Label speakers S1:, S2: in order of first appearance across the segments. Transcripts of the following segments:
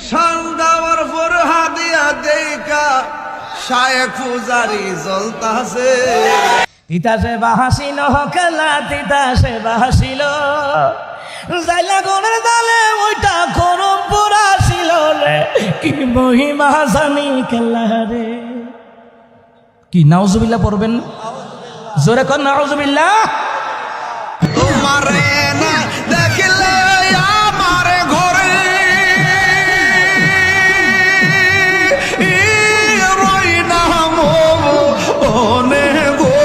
S1: শান দেওয়ার পর হাদিয়া দেইকা শায়েখ ফুজারি জ্বলতাছে।
S2: তিতাসে বাহাসিল খেলা তিতাসে বাহাসিল জাইলা গনের দালে ওইটা গরম পড়াছিল রে কি মহিমা জানি খেলা রে। কি নাউজুবিল্লাহ পড়বেন? জোরে কর নাউজুবিল্লাহ।
S1: তোমারে না দেখলে আমার ঘরে রই না মনে গো,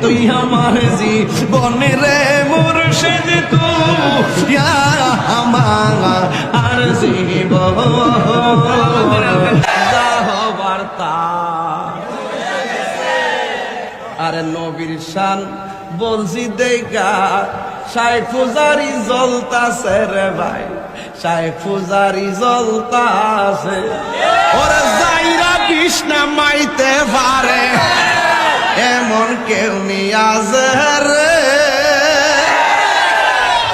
S1: তুই আমার জীবনে রে মুর্শিদ তুই আমার আর জীবন বার্তা। আরে নবীর শান বলছি দেখা শায়েখ ফুজারি জ্বলতাছে রে ভাই, শায়েখ ফুজারি জ্বলতাছে। ওরে যাইরা কৃষ্ণা মাইতে পারে এমন কেউ নিয়াছে রে,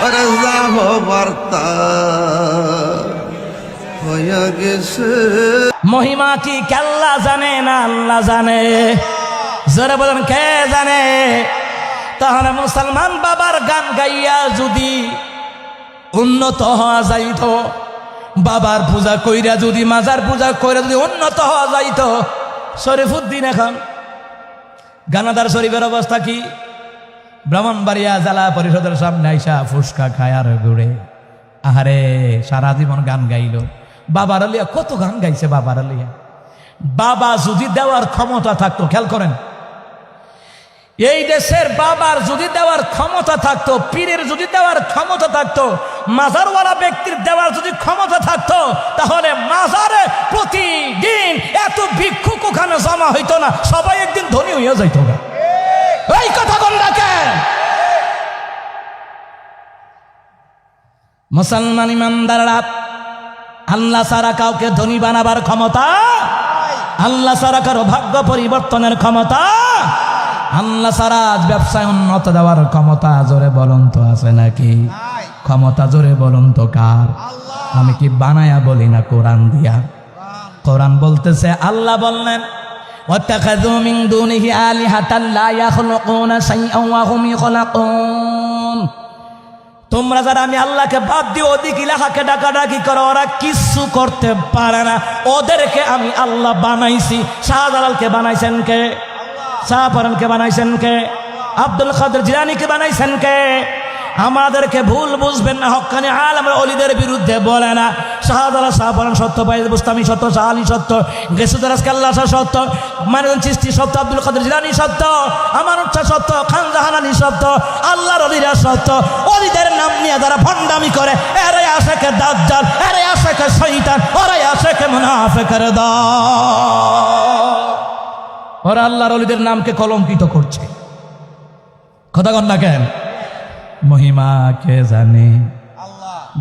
S1: ওরে যাব বার্তা হয়ে গেছে।
S2: মহিমা কি কেল্লা জানে না আল্লাহ জানে? জোরে বলেন কে জানে? তাহলে মুসলমান বাবার গান গাইয়া যদি উন্নত হওয়া যাইত, বাবার পূজা কইরা যদি মাজার পূজা কইরা যদি উন্নত হওয়া যাইত, শরীফুদ্দিন এখন গানাদার শরীফের অবস্থা কি? ব্রাহ্মণবাড়িয়া জেলা পরিষদের সামনে আইসা ফুসকা খায় আর ঘুরে। আহারে সারা জীবন গান গাইল। বাবার আলিয়া কত গান গাইছে বাবার আলিয়া। বাবা যদি দেওয়ার ক্ষমতা থাকতো, খেয়াল করেন, এই দেশের বাবার যদি দেওয়ার ক্ষমতা থাকতো, পীরের যদি দেওয়ার ক্ষমতা থাকতো, মাজারওয়ালা ব্যক্তির দেওয়ার যদি ক্ষমতা থাকতো, তাহলে মাজারে প্রতিদিন এত ভিক্ষুক ওখানে জমা হইতো না, সবাই একদিন ধনী হইয়া যাইত না। এই কথা কোন ডাকে? মুসলমান ইমানদাররা, আল্লাহ ছাড়া কাউকে ধনী বানাবার ক্ষমতা, আল্লাহ ছাড়া কারো ভাগ্য পরিবর্তনের ক্ষমতা, আল্লাহ ছাড়া ব্যবসায় উন্নত দেওয়ার ক্ষমতা, জোরে বলুন তো আছে নাকি? ক্ষমতা জোরে বলুন তো কার? আমি কি বানায়া বলি না কোরআন দিয়া? কোরআন বলতেছে, আল্লাহ বললেন ওয়াত্তাখাযু মিন দুনিহি আলিহাতান লা ইয়াখলুকুনা শাইআন ওয়া হুম ইয়াখলাকুন। তোমরা যারা আমি আল্লাহকে বাদ দিয়ে ওদিক ইলাহাকে ডাকাডাকি করো, ওরা কিচ্ছু করতে পারে না, ওদেরকে আমি আল্লাহ বানাইছি। শাহজালালকে বানাইছেন কে? শাহপরানকে বানাইছেন কে? আব্দুল কাদের জিলানীকে বানাইছেন কে? আমাদেরকে ভুল বুঝবেন না, হক্কানি আলেম ওলিদের বিরুদ্ধে বলে না। শাহজালাল শাহপরান সত্য, ফাইজ বুস্তামি সত্য, শাহ আলী সত্য, গেসুদারাস কাল্লা শাহ সত্য, মাইনুদ্দিন চিশতি সত্য, আব্দুল কাদের জিলানী সত্য, আমানত শাহ সত্য, খান জাহান আলী সত্য, আল্লাহর ওলিরা সত্য। ওলিদের নাম নিয়ে যারা ভণ্ডামি করে, এরে আশেকে দাজ্জাল, এরে আশেকে শয়তান, ওরাই আশেকে মুনাফিকের দল। ওরা আল্লাহর ওলিদের নামকে কলঙ্কিত করছে। কথা কন না কেন? মহিমা কে জানে?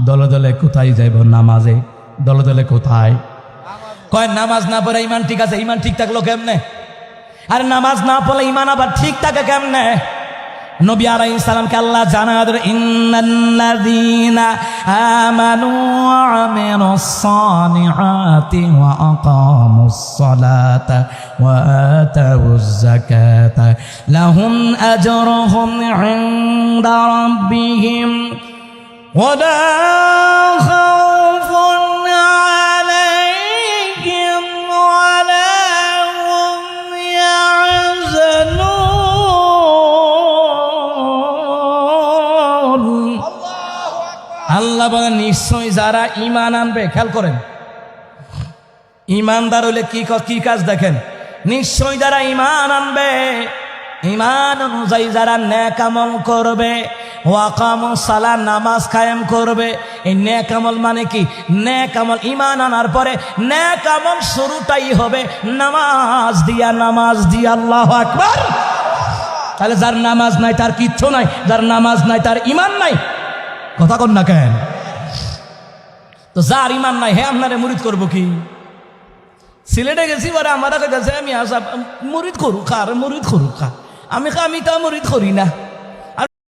S2: দলে দলে কোথায় যাইব নামাজে? দলে দলে কোথায়? কয় নামাজ না পড়ে ইমান ঠিক আছে। ইমান ঠিক থাকলো কেমনে? আর নামাজ না পড়লে ইমান আবার ঠিক থাকে কেমনে? নবী আলাইহিস সালামকে আল্লাহ জানায় দেন, ইন্নাল্লাযীনা আমানু ওয়া আমিলুস সালিহাতি ওয়া আকামুস সালাতা ওয়া আতাউজ যাকাতা লাহুম আজরুহুম ইনদা রাব্বিহিম ওয়া লা খাউফুন আলাইহিম ওয়া লা হুম ইয়াহজানুন। আল্লাহ বলেন, নিশ্চয় যারা ঈমান আনবে, খেয়াল করেন, ঈমানদার হলে কি কাজ দেখেন, নিশ্চয় যারা ঈমান আনবে, ঈমান অনুযায়ী যারা নেক আমল করবে, ওয়াকামুস সালাত নামাজ কায়েম করবে। এই নেক আমল মানে কি? নেক আমল ঈমান আনার পরে নেক আমল শুরুটাই হবে নামাজ দিয়া, নামাজ দিয়া। আল্লাহু আকবার। তাহলে যার নামাজ নাই তার কিচ্ছু নাই, যার নামাজ নাই তার ঈমান নাই। কথা কন না কেন? তো যার ঈমান নাই হে আপনারে মুরিদ করব কি? সিলেটে গেছি, বলে আমার কাছে আমি আসা মুরিদ করু খা, মুরিদ করু খা। আমি তা মুরিদ করি না।